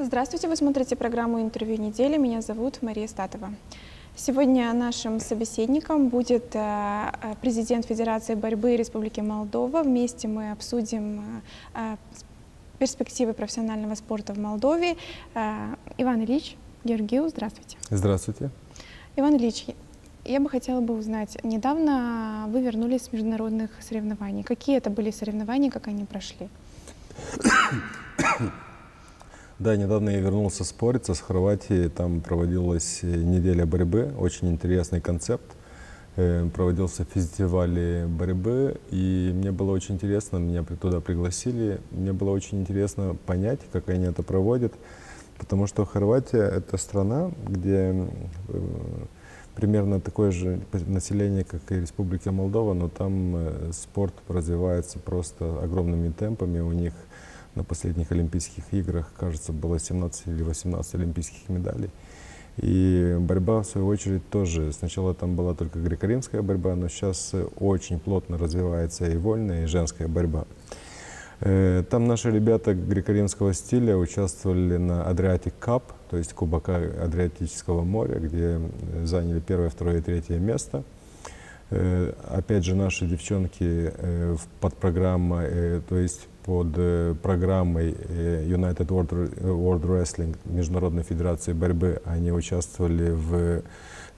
Здравствуйте, вы смотрите программу «Интервью недели». Меня зовут Мария Статова. Сегодня нашим собеседником будет президент Федерации борьбы Республики Молдова. Вместе мы обсудим перспективы профессионального спорта в Молдове. Иван Ильич Георгиу, здравствуйте. Здравствуйте. Иван Ильич, я бы хотела узнать, недавно вы вернулись с международных соревнований. Какие это были соревнования, как они прошли? Да, недавно я вернулся с Порица, с Хорватии. Там проводилась неделя борьбы, очень интересный концепт. Проводился фестиваль борьбы, и мне было очень интересно, меня туда пригласили. Мне было очень интересно понять, как они это проводят, потому что Хорватия — это страна, где примерно такое же население, как и Республика Молдова, но там спорт развивается просто огромными темпами. У них на последних Олимпийских играх, кажется, было 17 или 18 олимпийских медалей. И борьба, в свою очередь, тоже. Сначала там была только греко-римская борьба, но сейчас очень плотно развивается и вольная, и женская борьба. Там наши ребята греко-римского стиля участвовали на Adriatic Cup, то есть Кубок Адриатического моря, где заняли первое, второе и третье место. Опять же, наши девчонки под программой, то есть под программой United World Wrestling, Международной Федерации борьбы, они участвовали в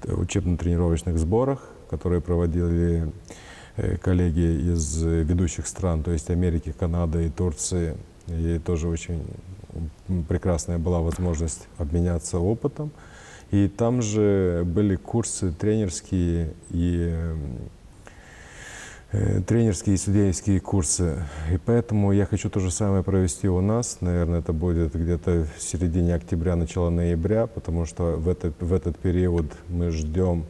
учебно-тренировочных сборах, которые проводили коллеги из ведущих стран, то есть Америки, Канады и Турции. И тоже очень прекрасная была возможность обменяться опытом. И там же были курсы тренерские и судейские курсы. И поэтому я хочу то же самое провести у нас. Наверное, это будет где-то в середине октября, начало ноября, потому что в этот период мы ждем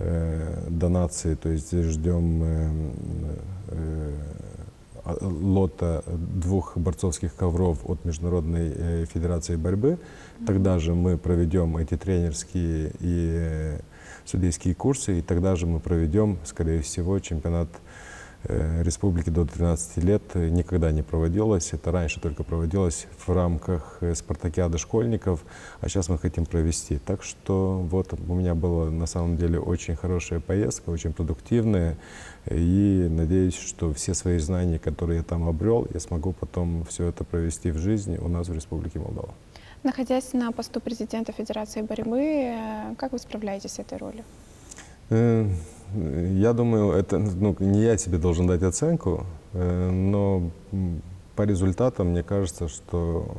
донации, то есть ждем лота 2 борцовских ковров от Международной Федерации борьбы. Тогда же мы проведем эти тренерские и судейские курсы, и тогда же мы проведем, скорее всего, чемпионат республики до 13 лет. Никогда не проводилось, это раньше только проводилось в рамках спартакиады школьников, а сейчас мы хотим провести. Так что вот у меня была на самом деле очень хорошая поездка, очень продуктивная, и надеюсь, что все свои знания, которые я там обрел, я смогу потом все это провести в жизни у нас в Республике Молдова. Находясь на посту президента Федерации борьбы, как вы справляетесь с этой ролью? Я думаю, это не я себе должен дать оценку, но по результатам мне кажется, что,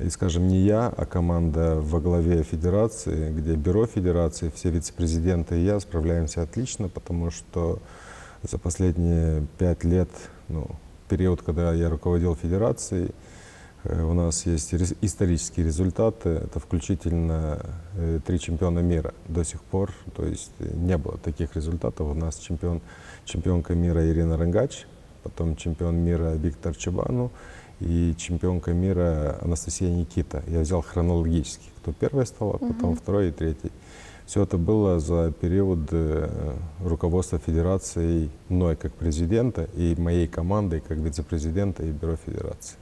и скажем, не я, а команда во главе федерации, где бюро федерации, все вице-президенты и я справляемся отлично, потому что за последние 5 лет, период, когда я руководил федерацией, у нас есть исторические результаты, это включительно 3 чемпиона мира до сих пор, то есть не было таких результатов. У нас чемпионка мира Ирина Ренгач, потом чемпион мира Виктор Чебану и чемпионка мира Анастасия Никита. Я взял хронологически, кто первая стала, потом второй и третий. Все это было за период руководства федерацией мной как президента и моей командой как вице-президента и бюро федерации.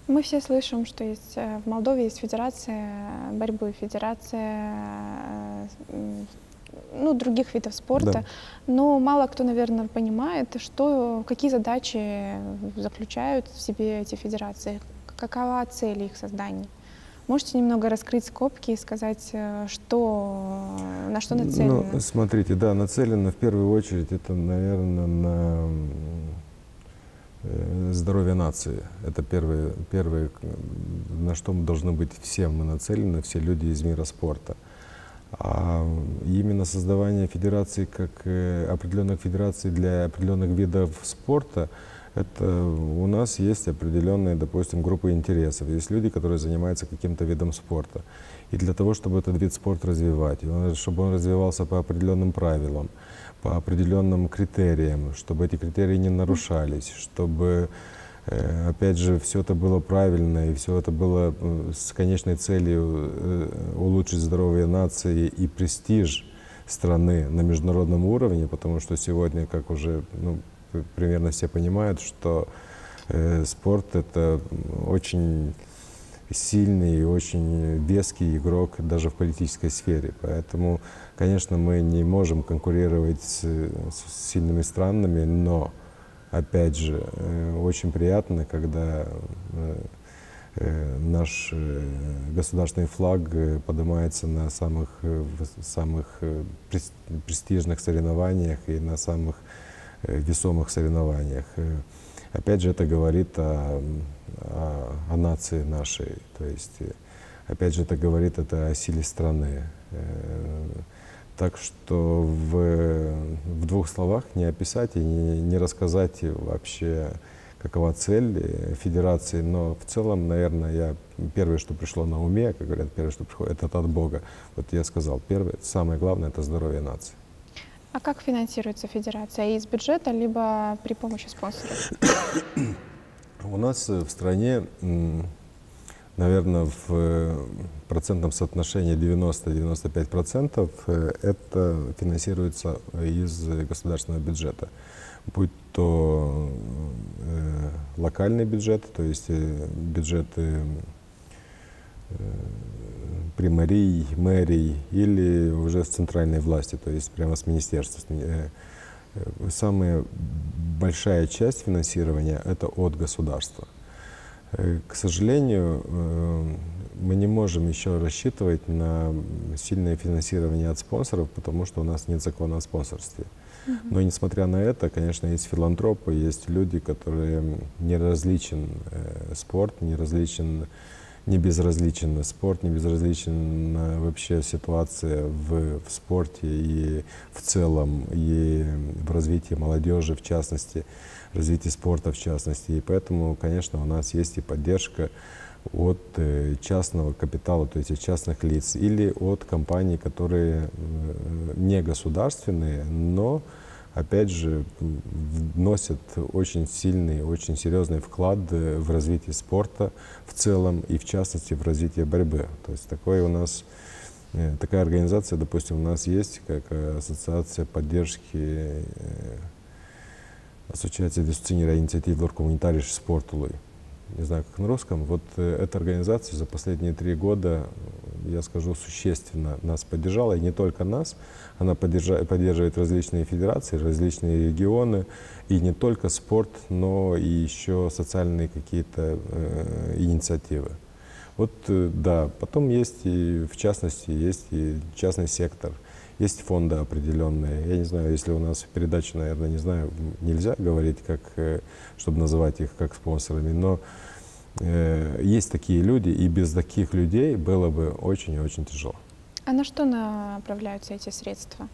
Мы все слышим, что в Молдове есть федерация борьбы, федерация других видов спорта, да. Но мало кто, наверное, понимает, какие задачи заключают в себе эти федерации, какова цель их создания. Можете немного раскрыть скобки и сказать, на что нацелено? Смотрите, да, нацелено в первую очередь это, наверное, на здоровье нации. Это первое, на что мы должны быть все мы нацелены, все люди из мира спорта. А именно создавание федераций, как определенных федераций для определенных видов спорта, это у нас есть определенные, допустим, группы интересов. Есть люди, которые занимаются каким-то видом спорта. И для того, чтобы этот вид спорта развивать, чтобы он развивался по определенным правилам, по определенным критериям, чтобы эти критерии не нарушались, чтобы, опять же, все это было правильно, и все это было с конечной целью улучшить здоровье нации и престиж страны на международном уровне, потому что сегодня, как уже примерно все понимают, что спорт — это очень сильный и очень веский игрок даже в политической сфере. Поэтому, конечно, мы не можем конкурировать с сильными странами, но, опять же, очень приятно, когда наш государственный флаг поднимается на самых престижных соревнованиях и на самых весомых соревнованиях. Опять же, это говорит о нации нашей, то есть, опять же, это говорит о силе страны. Так что в двух словах не описать и не рассказать вообще, какова цель федерации, но в целом, наверное, первое, что пришло на уме, как говорят, первое, что приходит, это от Бога. Вот я сказал, первое, самое главное, это здоровье нации. А как финансируется федерация? Из бюджета, либо при помощи спонсоров? У нас в стране, наверное, в процентном соотношении 90-95% это финансируется из государственного бюджета. Будь то локальный бюджет, то есть бюджеты примарий, мэрий, или уже с центральной власти, то есть прямо с министерства. Самая большая часть финансирования – это от государства. К сожалению, мы не можем еще рассчитывать на сильное финансирование от спонсоров, потому что у нас нет закона о спонсорстве. Но несмотря на это, конечно, есть филантропы, есть люди, которые не безразличен спорт, не безразличен вообще ситуация в спорте и в целом, и в развитии молодежи в частности, развитии спорта в частности. И поэтому, конечно, у нас есть и поддержка от частного капитала, то есть от частных лиц, или от компаний, которые не государственные, но, опять же, вносят очень сильный, очень серьезный вклад в развитие спорта в целом и, в частности, в развитие борьбы. То есть такая организация, допустим, у нас есть, как Ассоциация поддержки, Ассоциация дисциплинира инициатив лор коммунитариш спортулы. Не знаю, как на русском. Вот эта организация за последние 3 года, я скажу, существенно нас поддержала, и не только нас, она поддерживает различные федерации, различные регионы, и не только спорт, но и еще социальные какие-то инициативы. Вот, да, потом есть и, в частности, есть и частный сектор, есть фонды определенные. Я не знаю, если у нас в передаче, наверное, не знаю, нельзя говорить, чтобы называть их как спонсорами, но есть такие люди, и без таких людей было бы очень и очень тяжело. А на что направляются эти средства?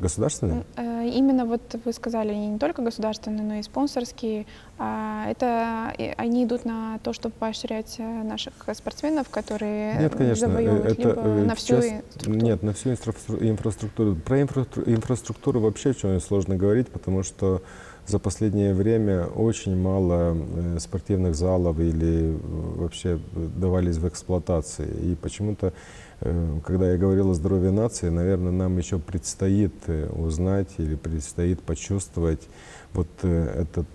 Государственные? Именно вот вы сказали, не только государственные, но и спонсорские. Они идут на то, чтобы поощрять наших спортсменов, которые Нет, конечно, завоевывают, либо на всю инфраструктуру? Нет, на всю инфраструктуру. Про инфраструктуру вообще очень сложно говорить, потому что за последнее время очень мало спортивных залов или вообще давались в эксплуатации. И почему-то, когда я говорил о здоровье нации, наверное, нам еще предстоит узнать или предстоит почувствовать вот этот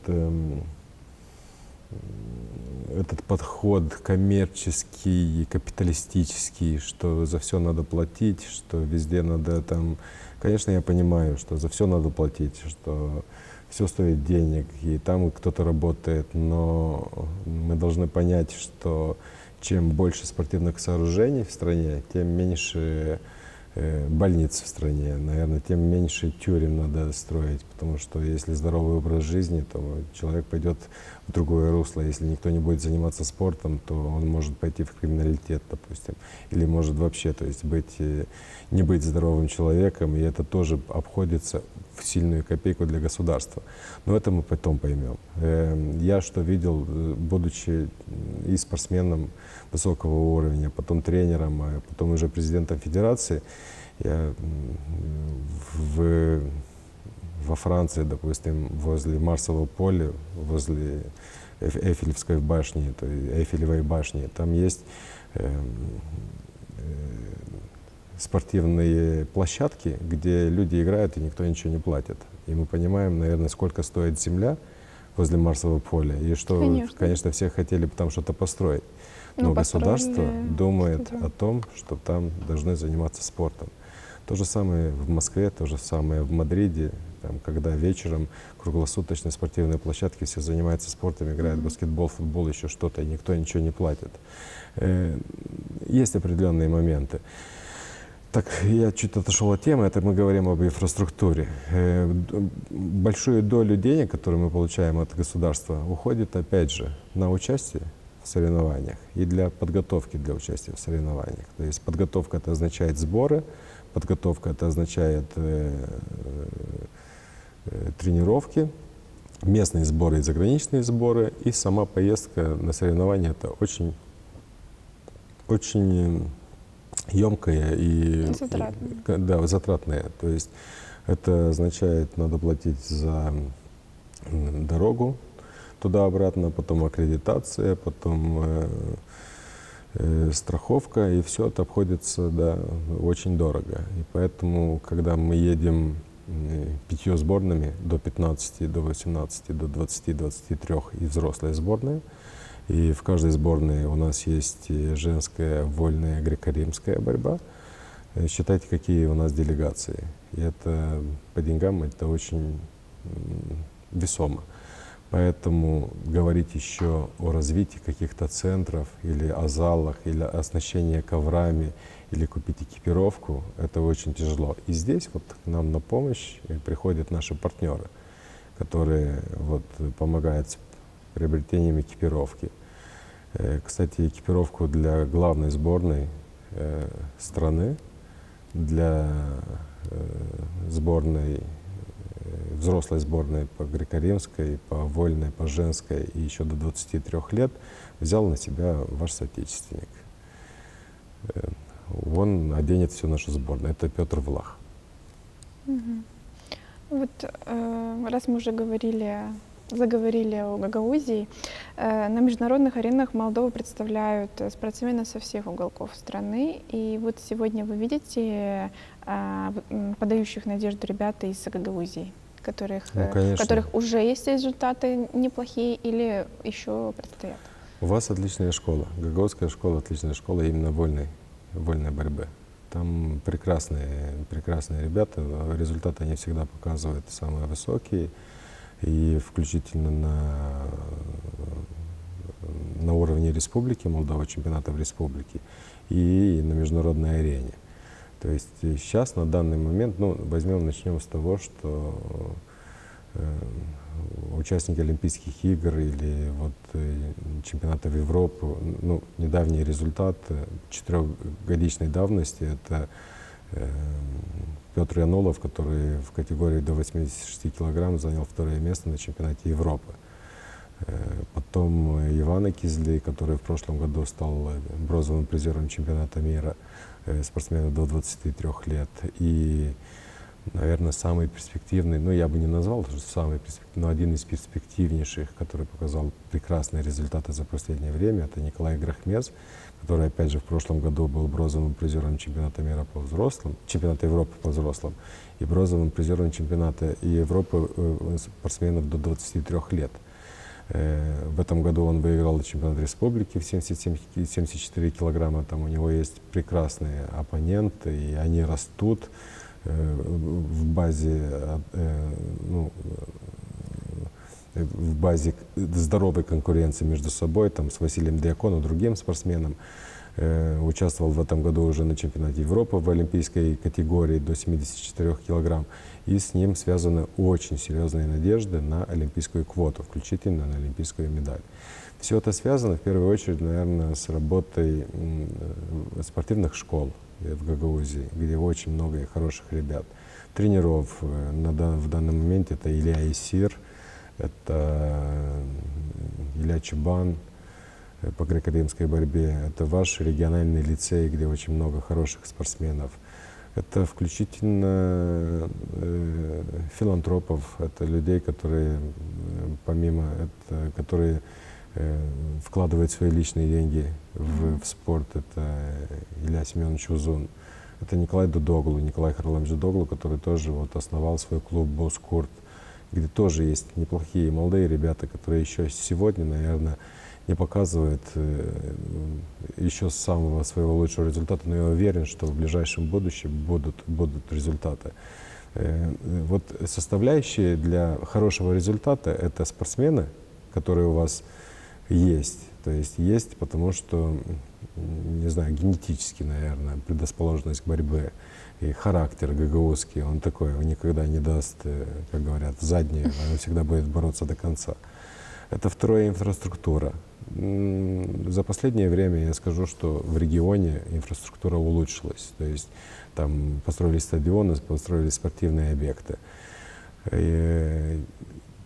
подход коммерческий, капиталистический, что за все надо платить, что везде надо там... Конечно, я понимаю, что за все надо платить, что все стоит денег, и там кто-то работает, но мы должны понять, что чем больше спортивных сооружений в стране, тем меньше больниц в стране, наверное, тем меньше тюрем надо строить, потому что если здоровый образ жизни, то человек пойдет в другое русло. Если никто не будет заниматься спортом, то он может пойти в криминалитет, допустим, или может вообще, то есть не быть здоровым человеком, и это тоже обходится в сильную копейку для государства. Но это мы потом поймем. Я что видел, будучи и спортсменом высокого уровня, потом тренером, а потом уже президентом федерации, я во Франции, допустим, возле Марсового поля, возле Эйфелевской башни, то есть Эйфелевой башни, там есть спортивные площадки, где люди играют и никто ничего не платит. И мы понимаем, наверное, сколько стоит земля возле Марсового поля. И что, конечно, все хотели бы там что-то построить. Но государство думает о том, что там должны заниматься спортом. То же самое в Москве, то же самое в Мадриде, там, когда вечером круглосуточные спортивные площадки, все занимаются спортом, играют в баскетбол, футбол, еще что-то, и никто ничего не платит. Есть определенные моменты. Так, я чуть отошел от темы, это мы говорим об инфраструктуре. Большую долю денег, которые мы получаем от государства, уходит, опять же, на участие в соревнованиях и для подготовки для участия в соревнованиях. То есть подготовка — это означает сборы, подготовка — это означает тренировки, местные сборы и заграничные сборы, и сама поездка на соревнования — это очень емкая и затратная. То есть это означает, надо платить за дорогу туда-обратно, потом аккредитация, потом страховка, и все это обходится, да, очень дорого. И поэтому, когда мы едем 5 сборными, до 15, до 18, до 20, 23 и взрослая сборная, и в каждой сборной у нас есть женская вольная греко-римская борьба. Считайте, какие у нас делегации. И это по деньгам это очень весомо. Поэтому говорить еще о развитии каких-то центров или о залах, или о оснащении коврами, или купить экипировку, это очень тяжело. И здесь вот к нам на помощь приходят наши партнеры, которые вот помогают с приобретением экипировки. Кстати, экипировку для главной сборной страны, для сборной, взрослой сборной по греко-римской, по вольной, по женской и еще до 23 лет взял на себя ваш соотечественник. Он оденет всю нашу сборную. Это Петр Влах. Вот раз мы уже заговорили о Гагаузии, на международных аренах Молдову представляют спортсмены со всех уголков страны. И вот сегодня вы видите подающих надежду ребята из Гагаузии, у которых уже есть результаты неплохие или еще предстоят. У вас отличная школа. Гагаузская школа — отличная школа именно вольной борьбы. Там прекрасные ребята, результаты они всегда показывают самые высокие, и включительно на уровне республики Молдова, чемпионатов республики, и на международной арене. То есть сейчас, на данный момент, начнем с того, что участники Олимпийских игр или вот чемпионатов Европы, недавний результат 4-годичной давности — это Петр Янулов, который в категории до 86 килограмм занял 2-е место на чемпионате Европы. Потом Иван Кизлей, который в прошлом году стал бронзовым призером чемпионата мира спортсменов до 23 лет. И, наверное, самый перспективный, я бы не назвал самый перспективный, но один из перспективнейших, который показал прекрасные результаты за последнее время, это Николай Грахмез, который, опять же, в прошлом году был бронзовым призером чемпионата мира по взрослым, чемпионата Европы по взрослым, и бронзовым призером чемпионата Европы спортсменов до 23 лет. В этом году он выиграл чемпионат республики в 74 килограмма. Там у него есть прекрасные оппоненты, и они растут в базе здоровой конкуренции между собой, там, с Василием Диаконом, другим спортсменом. Участвовал в этом году уже на чемпионате Европы в олимпийской категории до 74 килограмм. И с ним связаны очень серьезные надежды на олимпийскую квоту, включительно на олимпийскую медаль. Все это связано, в первую очередь, наверное, с работой спортивных школ в Гагаузии, где очень много хороших ребят. Тренеров в данный момент — это Илья Исир, это Илья Чубан по греко-римской борьбе, это ваш региональный лицей, где очень много хороших спортсменов. Это включительно филантропов, это людей, которые которые вкладывают свои личные деньги в спорт. Это Илья Семенович Узун, это Николай Дудоглу, Николай Харламович Дудоглу, который тоже вот основал свой клуб «Боскурт». где тоже есть неплохие молодые ребята, которые еще сегодня, наверное, не показывают еще самого своего лучшего результата, но я уверен, что в ближайшем будущем будут результаты. Вот составляющие для хорошего результата — это спортсмены, которые у вас есть. То есть потому что, не знаю, генетически, наверное, предрасположенность к борьбе и характер гагаузский, он такой, он никогда не даст, как говорят, заднюю, он всегда будет бороться до конца. Это второе — инфраструктура. За последнее время я скажу, что в регионе инфраструктура улучшилась. То есть там построили стадионы, построили спортивные объекты. И,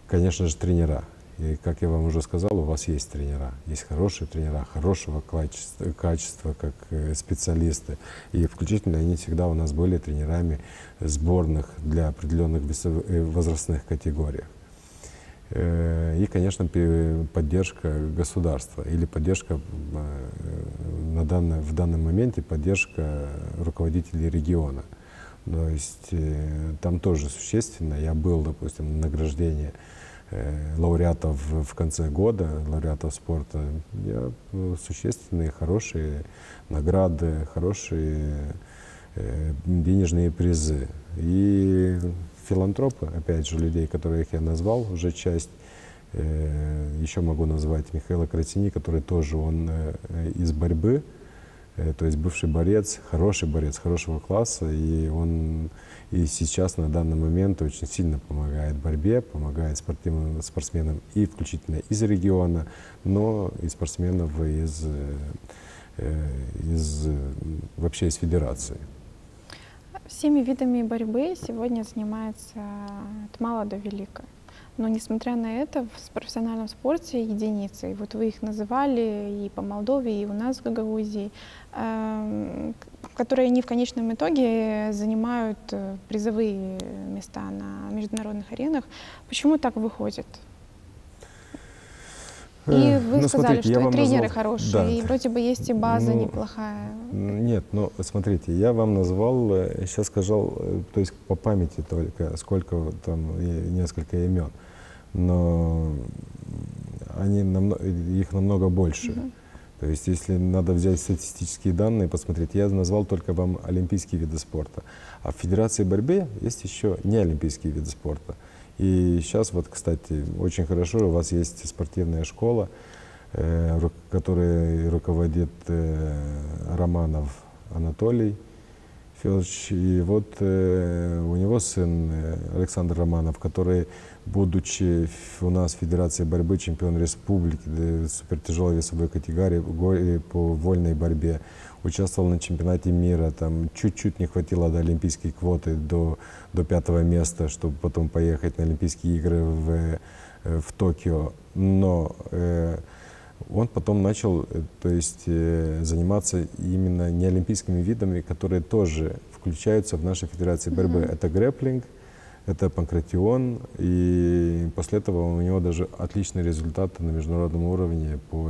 конечно же, тренера. И, как я вам уже сказал, у вас есть тренера. Есть хорошие тренера, хорошего качества, как специалисты. И включительно они всегда у нас были тренерами сборных для определенных возрастных категорий. И, конечно, поддержка государства или поддержка в данном моменте поддержка руководителей региона. То есть там тоже существенно. Я был, допустим, на награждении лауреатов в конце года, лауреатов спорта. Существенные, хорошие награды, хорошие денежные призы. И филантропы, опять же, людей, которых я назвал, уже часть. Еще могу назвать Михаила Красини, который тоже он из борьбы, то есть бывший борец хорошего класса, и он и сейчас на данный момент очень сильно помогает борьбе, помогает спортсменам и включительно из региона, но и спортсменов вообще из федерации. Всеми видами борьбы сегодня занимается от мала до велика. Но несмотря на это, в профессиональном спорте единицы. И вот вы их называли и по Молдове, и у нас в Гагаузии, которые они в конечном итоге занимают призовые места на международных аренах. Почему так выходит? И вы сказали, смотрите, что и тренеры хорошие, да, и вроде бы есть и база неплохая. Нет, смотрите, я вам назвал, сейчас сказал, то есть по памяти только, сколько там, несколько имен, но их намного больше. То есть если надо взять статистические данные, посмотреть, я назвал только вам олимпийские виды спорта. А в Федерации борьбы есть еще неолимпийские виды спорта. И сейчас, вот, кстати, очень хорошо, у вас есть спортивная школа, которой руководит Романов Анатолий Федорович. И вот у него сын Александр Романов, который, будучи у нас в Федерации борьбы чемпион республики супертяжелой весовой категории по вольной борьбе, участвовал на чемпионате мира, там чуть-чуть не хватило до олимпийской квоты, до 5-го места, чтобы потом поехать на Олимпийские игры в Токио. Но он потом начал, то есть, заниматься именно неолимпийскими видами, которые тоже включаются в нашей Федерации борьбы. Это грэпплинг, это панкратион, и после этого у него даже отличные результаты на международном уровне по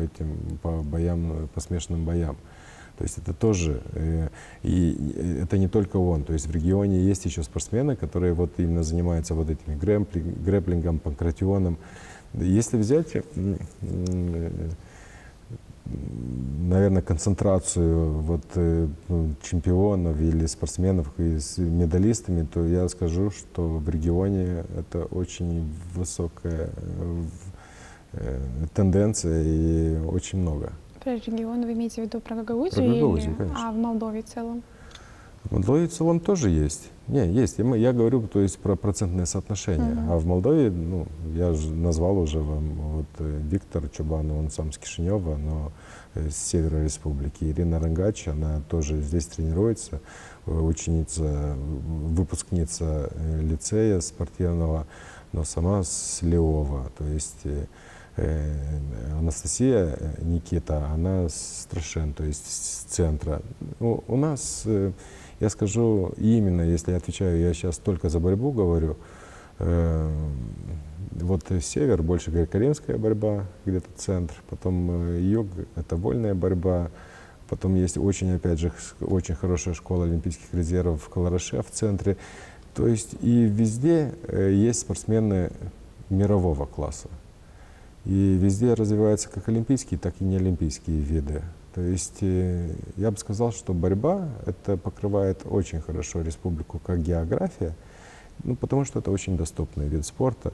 боям, по смешанным боям. То есть это тоже, и это не только он, то есть в регионе есть еще спортсмены, которые вот именно занимаются вот этими грэпплингом, панкратионом. Если взять, наверное, концентрацию вот чемпионов или спортсменов и с медалистами, то я скажу, что в регионе это очень высокая тенденция и очень много. Про регион вы имеете в виду про Гагаузию? Гагаузию, конечно. А в Молдове в целом? В Молдове в целом тоже есть. Есть. Я говорю, то есть, про процентное соотношение. А в Молдове, я же назвал уже вам, вот Виктор Чубан, он сам с Кишинева, но с севера республики. Ирина Рангач, она тоже здесь тренируется, ученица, выпускница лицея спортивного, но сама с Леова. То есть Анастасия Никита, она с Страшен, то есть с центра. У нас, я скажу, именно, если я отвечаю, я сейчас только за борьбу говорю, вот север больше греко-римская борьба, где-то центр, потом юг — это вольная борьба, потом есть очень, опять же, очень хорошая школа олимпийских резервов в Калараше в центре. То есть и везде есть спортсмены мирового класса. И везде развиваются как олимпийские, так и неолимпийские виды. То есть я бы сказал, что борьба это покрывает очень хорошо республику как география, ну, потому что это очень доступный вид спорта.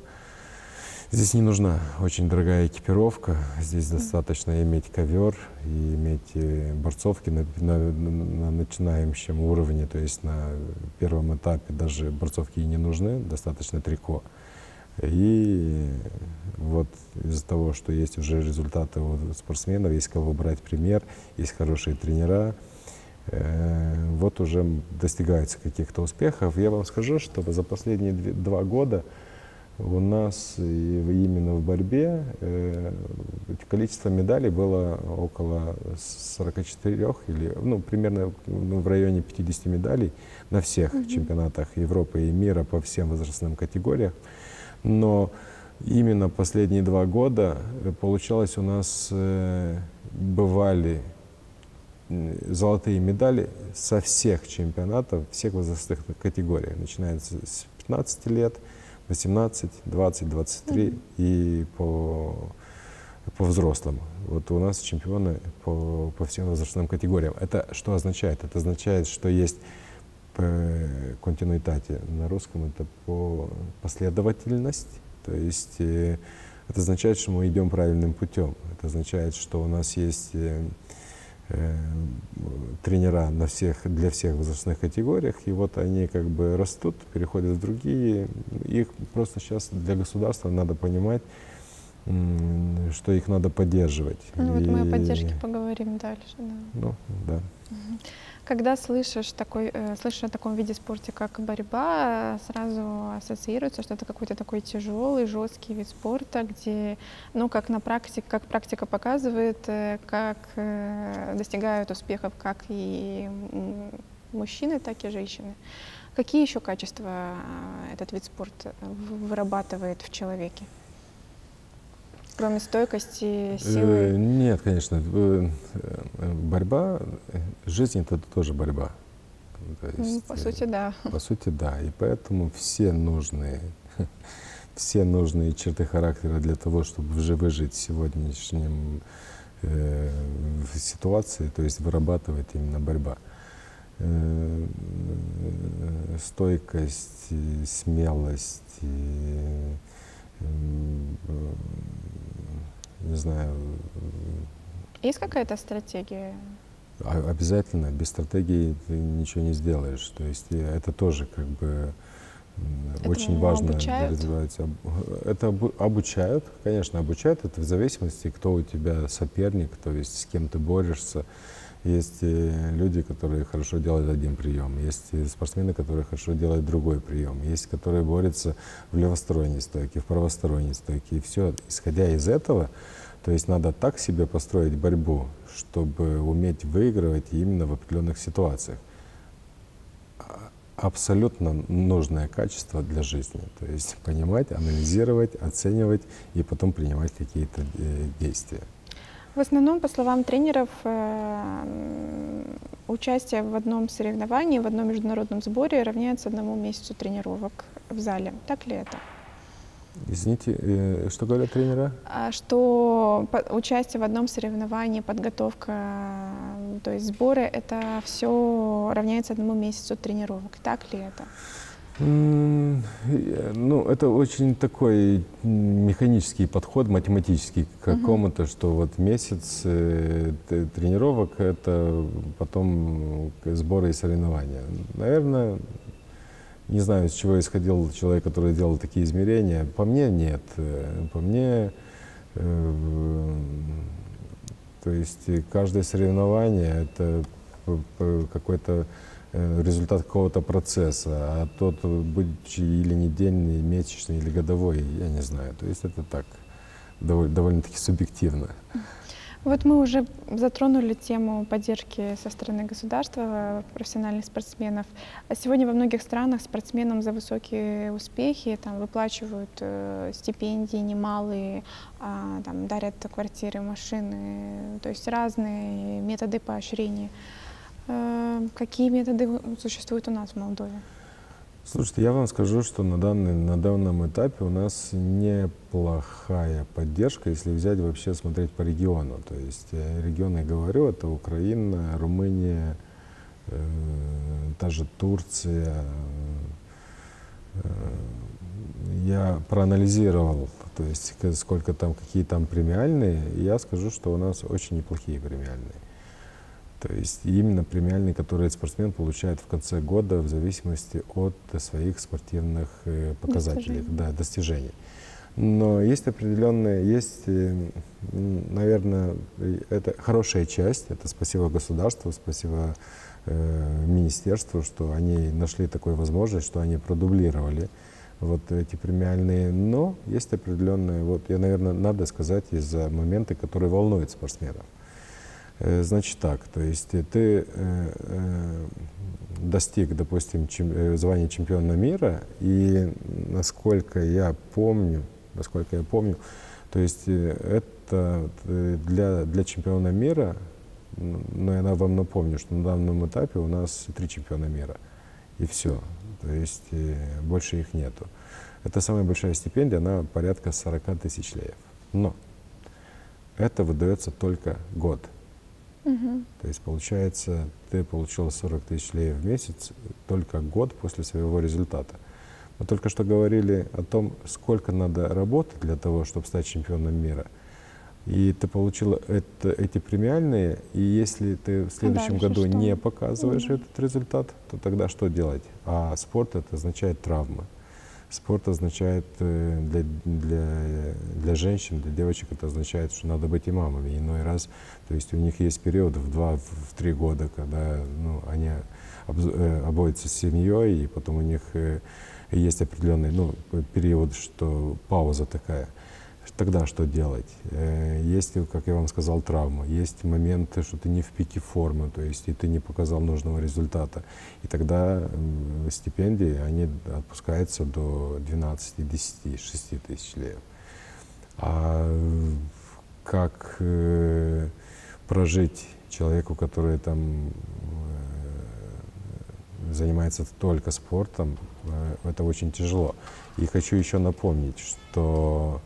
Здесь не нужна очень дорогая экипировка, здесь достаточно иметь ковер и иметь борцовки на начинающем уровне, то есть на первом этапе даже борцовки и не нужны, достаточно трико. И вот из-за того, что есть уже результаты у спортсменов, есть кого брать пример, есть хорошие тренера, вот уже достигается каких-то успехов. Я вам скажу, что за последние 2 года у нас именно в борьбе количество медалей было около 44 или ну, примерно в районе 50 медалей на всех чемпионатах Европы и мира по всем возрастным категориям. Но именно последние 2 года получалось у нас бывали золотые медали со всех чемпионатов, всех возрастных категорий, начиная с 15 лет, 18, 20, 23 и по взрослым. Вот у нас чемпионы по всем возрастным категориям. Это что означает? Это означает, что есть континуитате на русском, это по последовательность. То есть это означает, что мы идем правильным путем. Это означает, что у нас есть тренера для всех возрастных категориях, и вот они как бы растут, переходят в другие. Их просто сейчас для государства надо понимать, что их надо поддерживать. Ну, вот мы о поддержке поговорим дальше. Да. Ну, да. Когда слышишь о таком виде спорта, как борьба, сразу ассоциируется, что это какой-то такой тяжелый, жесткий вид спорта, где, ну, как практика показывает, как достигают успехов как и мужчины, так и женщины. Какие еще качества этот вид спорта вырабатывает в человеке? Кроме стойкости, силы? Нет, конечно. Борьба, жизнь — это тоже борьба. То есть, по сути, да. По сути, да. И поэтому все нужные черты характера для того, чтобы выжить в сегодняшнем ситуации, то есть вырабатывает именно борьба. Стойкость, смелость, не знаю. Есть какая-то стратегия? Обязательно. Без стратегии ты ничего не сделаешь. То есть это тоже как бы очень важно развивается. Это обучают, конечно, обучают. Это в зависимости, кто у тебя соперник, то есть с кем ты борешься. Есть люди, которые хорошо делают один прием, есть спортсмены, которые хорошо делают другой прием, есть, которые борются в левосторонней стойке, в правосторонней стойке. И все, исходя из этого, то есть надо так себе построить борьбу, чтобы уметь выигрывать именно в определенных ситуациях. Абсолютно нужное качество для жизни. То есть понимать, анализировать, оценивать и потом принимать какие-то действия. В основном, по словам тренеров, участие в одном соревновании, в одном международном сборе равняется 1 месяцу тренировок в зале. Так ли это? Извините, что говорят тренера? Что участие в одном соревновании, подготовка, то есть сборы, это все равняется 1 месяцу тренировок. Так ли это? Ну, это очень такой механический подход, математический к какому-то, что вот месяц тренировок — это потом сборы и соревнования. Наверное, не знаю, из чего исходил человек, который делал такие измерения. По мне нет. По мне, то есть каждое соревнование — это какой-то результат какого-то процесса, а тот, будь или недельный, месячный, или годовой, я не знаю. То есть это так, довольно-таки субъективно. Вот мы уже затронули тему поддержки со стороны государства профессиональных спортсменов. А сегодня во многих странах спортсменам за высокие успехи там выплачивают стипендии немалые, там, дарят квартиры, машины, то есть разные методы поощрения. Какие методы существуют у нас в Молдове? Слушайте, я вам скажу, что на данном этапе у нас неплохая поддержка, если взять вообще смотреть по региону. То есть регионы, я говорю, это Украина, Румыния, та же Турция. Я проанализировал, то есть сколько там, какие там премиальные, и я скажу, что у нас очень неплохие премиальные. То есть именно премиальные, которые спортсмен получает в конце года в зависимости от своих спортивных показателей, достижений. Но есть определенные, наверное, это хорошая часть, это спасибо государству, спасибо министерству, что они нашли такую возможность, что они продублировали вот эти премиальные, но есть определенные, наверное, надо сказать, из-за моменты, которые волнуют спортсменов. Значит так, то есть ты достиг, допустим, звания чемпиона мира, и насколько я помню, то есть это для чемпиона мира, но я вам напомню, что на данном этапе у нас 3 чемпиона мира, и все, то есть больше их нету. Это самая большая стипендия, она порядка 40 тысяч леев, но это выдается только год. То есть, получается, ты получил 40 тысяч леев в месяц только год после своего результата. Мы только что говорили о том, сколько надо работать для того, чтобы стать чемпионом мира. И ты получил эти премиальные, и если ты в следующем году не показываешь этот результат, то тогда что делать? А спорт — это означает травмы. Спорт означает для женщин, для девочек это означает, что надо быть и мамами. Иной раз, то есть у них есть период в 2-3 года, когда они обходятся с семьей, и потом у них есть определенный период, что пауза такая. Тогда что делать? Есть, как я вам сказал, травма, есть моменты, что ты не в пике формы, то есть и ты не показал нужного результата. И тогда стипендии, они отпускаются до 12, 10, 6 тысяч леев. А как прожить человеку, который там занимается только спортом, это очень тяжело. И хочу еще напомнить, что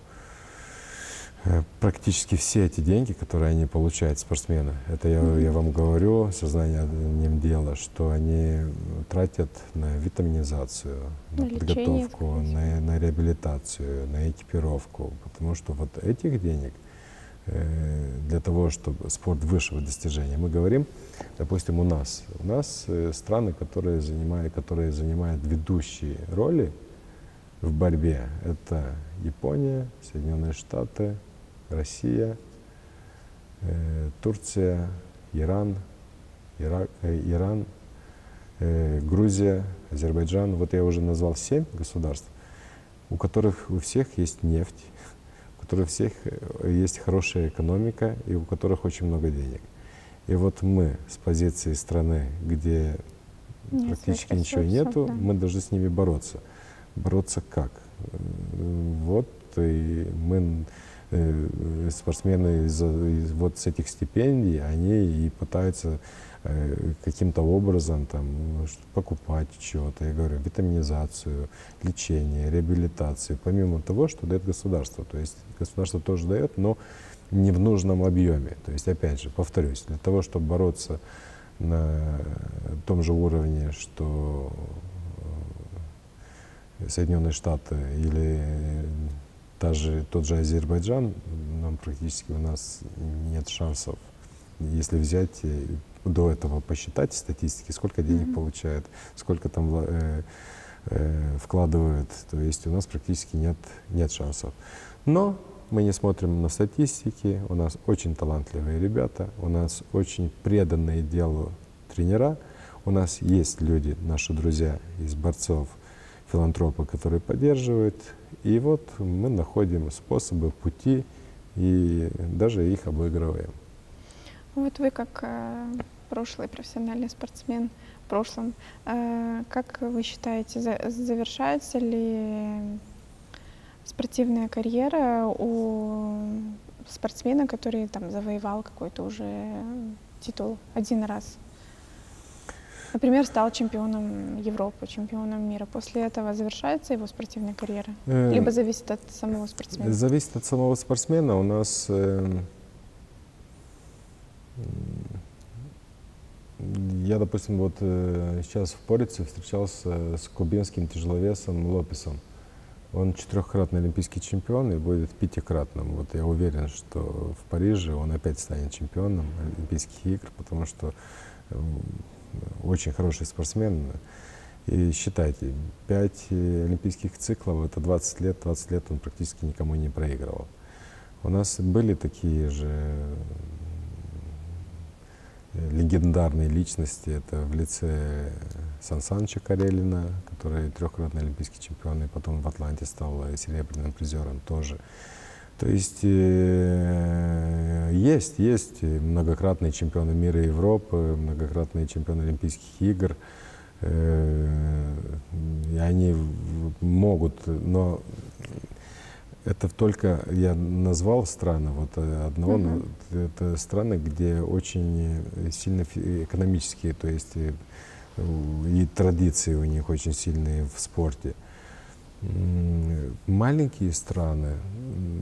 практически все эти деньги, которые они получают, спортсмены, это я вам говорю, сознанием дела, что они тратят на витаминизацию, на подготовку, на реабилитацию, на экипировку, потому что вот этих денег для того, чтобы спорт высшего достижения, мы говорим, допустим, у нас страны, которые занимают ведущие роли в борьбе, это Япония, Соединенные Штаты, Россия, Турция, Иран, Грузия, Азербайджан. Вот я уже назвал 7 государств, у которых у всех есть нефть, у которых у всех есть хорошая экономика и у которых очень много денег. И вот мы с позиции страны, где практически ничего нету, мы должны с ними бороться. Бороться как? Вот и мы, спортсмены вот с этих стипендий, они и пытаются каким-то образом там покупать что-то, я говорю, витаминизацию, лечение, реабилитацию, помимо того, что дает государство. То есть государство тоже дает, но не в нужном объеме. То есть, опять же, повторюсь, для того, чтобы бороться на том же уровне, что Соединенные Штаты или тот же Азербайджан, нам практически у нас нет шансов. Если взять до этого посчитать статистики, сколько денег получают, сколько там вкладывают, то есть у нас практически нет шансов. Но мы не смотрим на статистики, у нас очень талантливые ребята, у нас очень преданные делу тренера, у нас есть люди, наши друзья из борцов, филантропы, которые поддерживают. И вот мы находим способы, пути и даже их обыгрываем. Вот вы как прошлый профессиональный спортсмен в прошлом, как вы считаете, завершается ли спортивная карьера у спортсмена, который там завоевал какой-то уже титул один раз? Например, стал чемпионом Европы, чемпионом мира. После этого завершается его спортивная карьера? Либо зависит от самого спортсмена? Зависит от самого спортсмена. У нас я, допустим, вот сейчас в Порице встречался с кубинским тяжеловесом Лопесом. Он 4-кратный олимпийский чемпион и будет 5-кратным. Вот я уверен, что в Париже он опять станет чемпионом Олимпийских игр, потому что очень хороший спортсмен. И считайте, 5 олимпийских циклов — это 20 лет. 20 лет он практически никому не проигрывал. У нас были такие же легендарные личности. Это в лице Сан Саныча Карелина, который 3-кратный олимпийский чемпион, и потом в Атланте стал серебряным призером тоже. То есть есть многократные чемпионы мира и Европы, многократные чемпионы Олимпийских игр. И они могут, но это только я назвал страны, вот одного, но это страны, где очень сильно экономические, то есть и традиции у них очень сильные в спорте. Маленькие страны,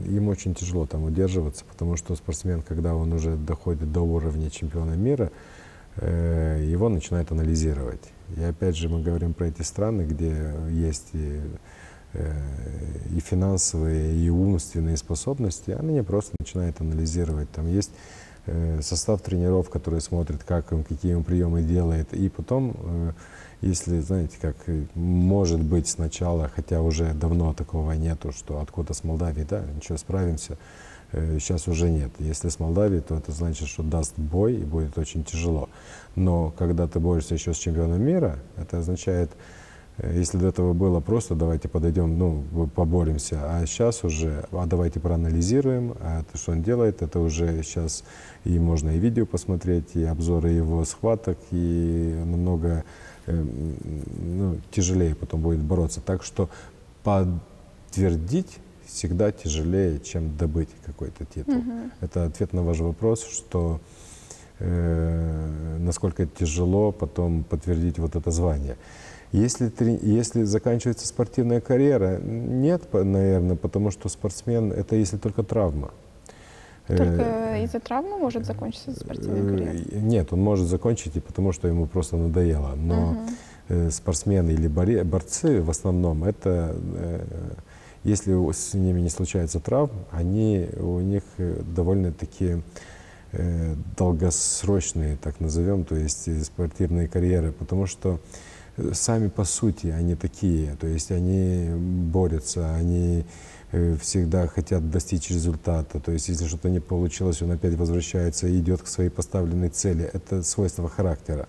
им очень тяжело там удерживаться, потому что спортсмен, когда он уже доходит до уровня чемпиона мира, его начинают анализировать. И опять же мы говорим про эти страны, где есть и финансовые, и умственные способности, они не просто начинают анализировать. Там есть состав тренеров, который смотрит, как он, какие он приемы делает. И потом, если, знаете, как может быть сначала, хотя уже давно такого нету, что откуда с Молдавии, да, ничего, справимся, сейчас уже нет. Если с Молдавией, то это значит, что даст бой и будет очень тяжело. Но когда ты борешься еще с чемпионом мира, это означает, если до этого было просто давайте подойдем, ну, поборемся, а сейчас уже давайте проанализируем, а то, что он делает, это уже сейчас и можно и видео посмотреть, и обзоры его схваток, и намного тяжелее потом будет бороться. Так что подтвердить всегда тяжелее, чем добыть какой-то титул. Это ответ на ваш вопрос, что насколько тяжело потом подтвердить вот это звание. Если заканчивается спортивная карьера, нет, наверное, потому что спортсмен — это если только травма. Только из-за травмы может закончиться спортивная карьера? Нет, он может закончить и потому, что ему просто надоело. Но спортсмены или борцы в основном, это если с ними не случается травм, у них довольно-таки долгосрочные, так назовем, то есть спортивные карьеры, потому что сами по сути они такие, то есть они борются, они всегда хотят достичь результата, то есть если что-то не получилось, он опять возвращается и идет к своей поставленной цели. Это свойство характера.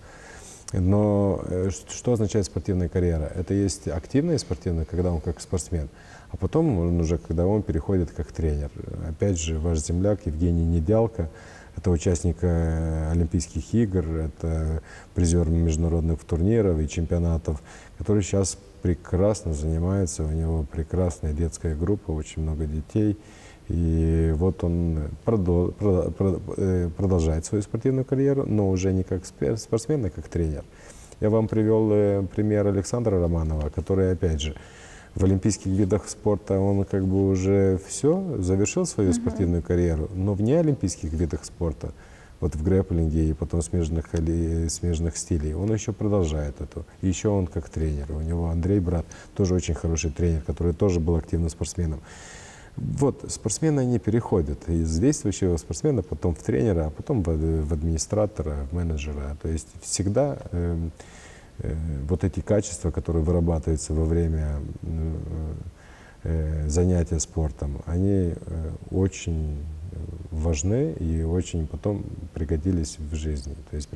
Но что означает спортивная карьера? Это есть активная спортивная, когда он как спортсмен, а потом он уже, когда он переходит как тренер. Опять же, ваш земляк Евгений Недялко, это участник Олимпийских игр, это призер международных турниров и чемпионатов, который сейчас прекрасно занимается, у него прекрасная детская группа, очень много детей. И вот он продолжает свою спортивную карьеру, но уже не как спортсмен, а как тренер. Я вам привел пример Александра Романова, который, опять же, в олимпийских видах спорта он как бы уже все, завершил свою спортивную карьеру, но в неолимпийских видах спорта, вот в грэпплинге и потом смежных стилей, он еще продолжает это. И еще он как тренер. У него Андрей, брат, тоже очень хороший тренер, который тоже был активным спортсменом. Вот, спортсмены, они переходят из действующего спортсмена потом в тренера, а потом в администратора, в менеджера. То есть всегда вот эти качества, которые вырабатываются во время занятия спортом, они очень важны и очень потом пригодились в жизни, то есть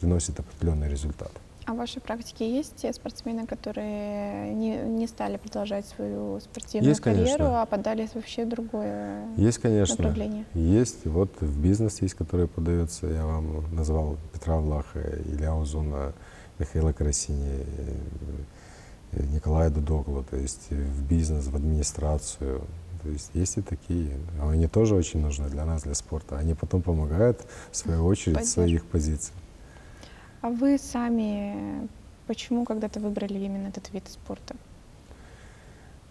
приносят определенный результат. А в вашей практике есть те спортсмены, которые не стали продолжать свою спортивную карьеру, а подали вообще другое направление? Есть. Вот в бизнес есть, который подается. Я вам назвал Петра Влаха, Илья Узуна, Михаила Карасини, Николая Дудоглу, то есть в бизнес, в администрацию. То есть и такие. Они тоже очень нужны для нас, для спорта. Они потом помогают, в свою очередь, в своих позициях. А вы сами почему когда-то выбрали именно этот вид спорта?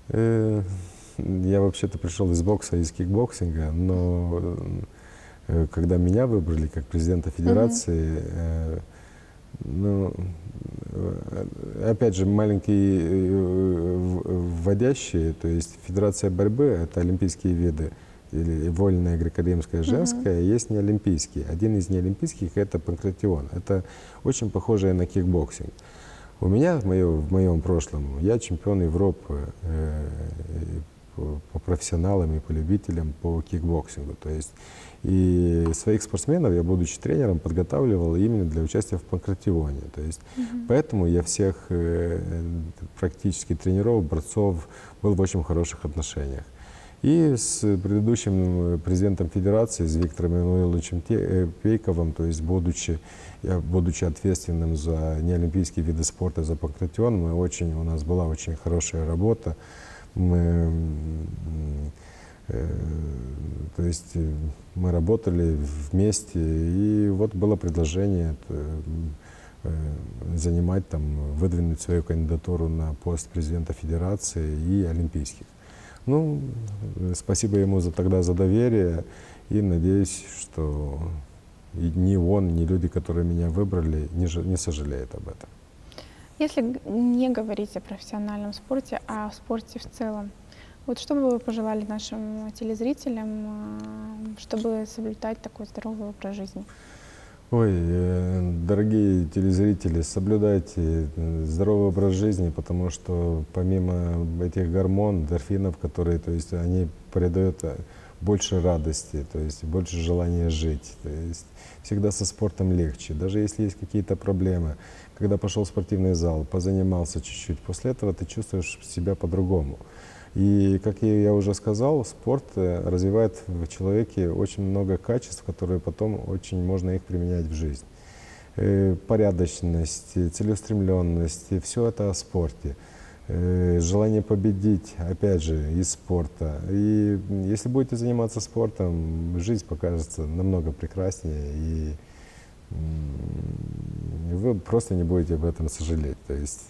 Я вообще-то пришел из бокса, из кикбоксинга, но когда меня выбрали как президента федерации, ну, опять же, маленький вводящий, то есть федерация борьбы — это олимпийские виды, или вольная, греко-римская, женская, есть неолимпийские. Один из неолимпийских — это панкратион. Это очень похожее на кикбоксинг. У меня, в моем прошлом, я чемпион Европы по профессионалам и по любителям по кикбоксингу. То есть и своих спортсменов я, будучи тренером, подготавливал именно для участия в панкратионе. То есть поэтому я всех практически тренеров, борцов был в очень хороших отношениях. И с предыдущим президентом федерации, с Виктором Эммануиловичем Пейковым, то есть будучи ответственным за неолимпийские виды спорта, за панкратион, у нас была очень хорошая работа. То есть мы работали вместе, и вот было предложение выдвинуть свою кандидатуру на пост президента федерации и олимпийских. Ну, спасибо ему тогда за доверие, и надеюсь, что ни он, ни люди, которые меня выбрали, не сожалеют об этом. Если не говорить о профессиональном спорте, а о спорте в целом, вот что бы вы пожелали нашим телезрителям, чтобы соблюдать такой здоровый образ жизни? Ой, дорогие телезрители, соблюдайте здоровый образ жизни, потому что помимо этих гормонов, эндорфинов, которые, то есть, они придают больше радости, то есть больше желания жить. То есть всегда со спортом легче, даже если есть какие-то проблемы. Когда пошел в спортивный зал, позанимался чуть-чуть, после этого ты чувствуешь себя по-другому. И, как я уже сказал, спорт развивает в человеке очень много качеств, которые потом очень можно их применять в жизнь. Порядочность, целеустремленность, все это о спорте. Желание победить, опять же, из спорта. И если будете заниматься спортом, жизнь покажется намного прекраснее, и вы просто не будете об этом сожалеть. То есть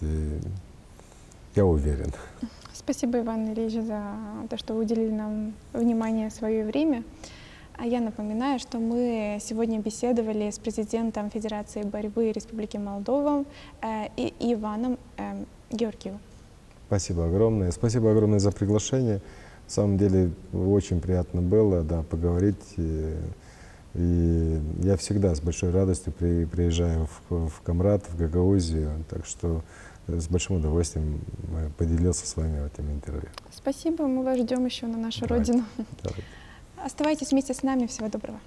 я уверен. Спасибо, Иван Ильич, за то, что вы уделили нам внимание, свое время. А я напоминаю, что мы сегодня беседовали с президентом Федерации борьбы Республики Молдова и Иваном Георгиевым. Спасибо огромное. Спасибо огромное за приглашение. На самом деле очень приятно было, да, поговорить. И я всегда с большой радостью приезжаю в Камрад, в Гагаузию. Так что с большим удовольствием поделился с вами этим интервью. Спасибо, мы вас ждем еще на нашу родину. Давайте. Оставайтесь вместе с нами. Всего доброго.